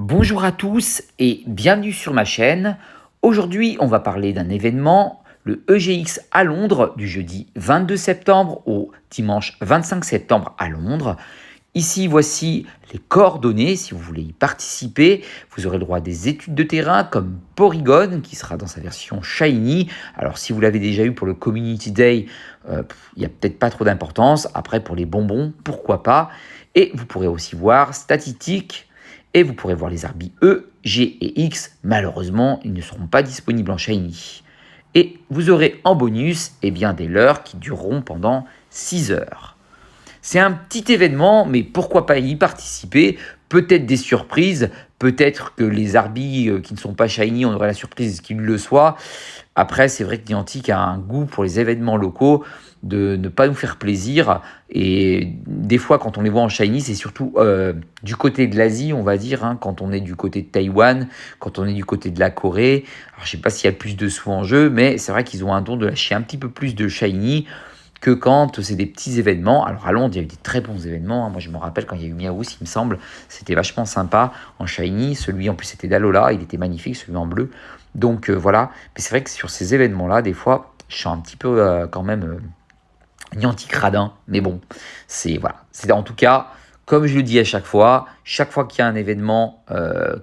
Bonjour à tous et bienvenue sur ma chaîne. Aujourd'hui, on va parler d'un événement, le EGX à Londres, du jeudi 22 septembre au dimanche 25 septembre à Londres. Ici, voici les coordonnées. Si vous voulez y participer, vous aurez le droit à des études de terrain comme Porygon, qui sera dans sa version Shiny. Alors, si vous l'avez déjà eu pour le Community Day, il n'y a peut-être pas trop d'importance. Après, pour les bonbons, pourquoi pas. Et vous pourrez aussi voir Statistique. Et vous pourrez voir les arbis E, G et X. Malheureusement, ils ne seront pas disponibles en Shiny. Et vous aurez en bonus des leurres qui dureront pendant 6 heures. C'est un petit événement, mais pourquoi pas y participer? Peut-être des surprises, peut-être que les arbis qui ne sont pas shiny, on aurait la surprise qu'ils le soient. Après, c'est vrai que Niantic a un goût pour les événements locaux, de ne pas nous faire plaisir. Et des fois, quand on les voit en shiny, c'est surtout du côté de l'Asie, on va dire, hein, quand on est du côté de Taïwan, quand on est du côté de la Corée. Alors, je ne sais pas s'il y a plus de sous en jeu, mais c'est vrai qu'ils ont un don de lâcher un petit peu plus de shiny que quand c'est des petits événements. Alors à Londres, il y a eu des très bons événements. Moi, je me rappelle quand il y a eu Miaous, il me semble, c'était vachement sympa en shiny. Celui en plus, c'était d'Alola, il était magnifique, celui en bleu. Donc voilà. Mais c'est vrai que sur ces événements-là, des fois, je suis un petit peu quand même Niantic radin. Mais bon, c'est voilà. C'est en tout cas, comme je le dis à chaque fois qu'il y a un événement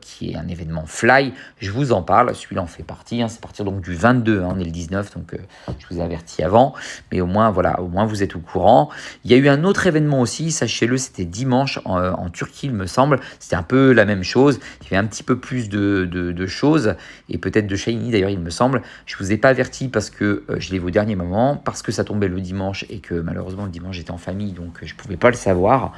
qui est un événement fly, je vous en parle. Celui-là en fait partie. C'est à partir donc du 22. On est le 19, donc je vous ai averti avant. Mais au moins, voilà, au moins vous êtes au courant. Il y a eu un autre événement aussi, sachez-le, c'était dimanche en Turquie, il me semble. C'était un peu la même chose. Il y avait un petit peu plus de choses et peut-être de shiny d'ailleurs, il me semble. Je vous ai pas averti parce que je l'ai vu au dernier moment, parce que ça tombait le dimanche et que malheureusement le dimanche j'étais en famille, donc je pouvais pas le savoir.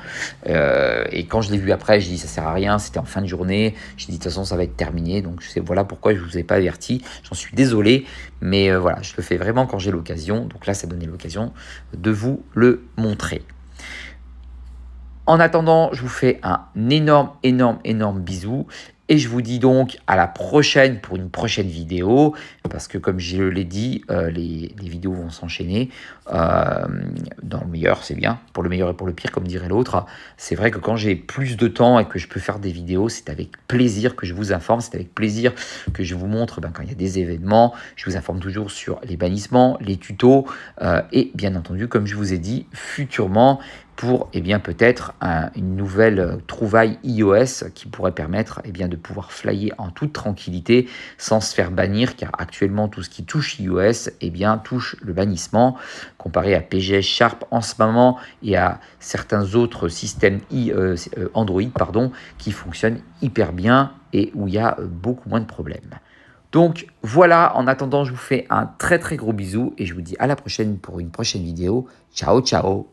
Et quand je l'ai vu après, j'ai dit ça sert à rien, c'était en fin de journée. J'ai dit de toute façon ça va être terminé, donc voilà pourquoi je vous ai pas averti. J'en suis désolé, mais voilà, je le fais vraiment quand j'ai l'occasion. Donc là, ça donnait l'occasion de vous le montrer. En attendant, je vous fais un énorme bisou. Et je vous dis donc à la prochaine pour une prochaine vidéo. Parce que comme je l'ai dit, les vidéos vont s'enchaîner. Dans le meilleur, c'est bien. Pour le meilleur et pour le pire, comme dirait l'autre. C'est vrai que quand j'ai plus de temps et que je peux faire des vidéos, c'est avec plaisir que je vous informe. C'est avec plaisir que je vous montre quand il y a des événements. Je vous informe toujours sur les bannissements, les tutos. Et bien entendu, comme je vous ai dit, futurement, pour peut-être une nouvelle trouvaille iOS qui pourrait permettre de pouvoir flyer en toute tranquillité sans se faire bannir, car actuellement tout ce qui touche iOS touche le bannissement comparé à PGS Sharp en ce moment et à certains autres systèmes Android qui fonctionnent hyper bien et où il y a beaucoup moins de problèmes. Donc voilà, en attendant, je vous fais un très gros bisou et je vous dis à la prochaine pour une prochaine vidéo. Ciao, ciao!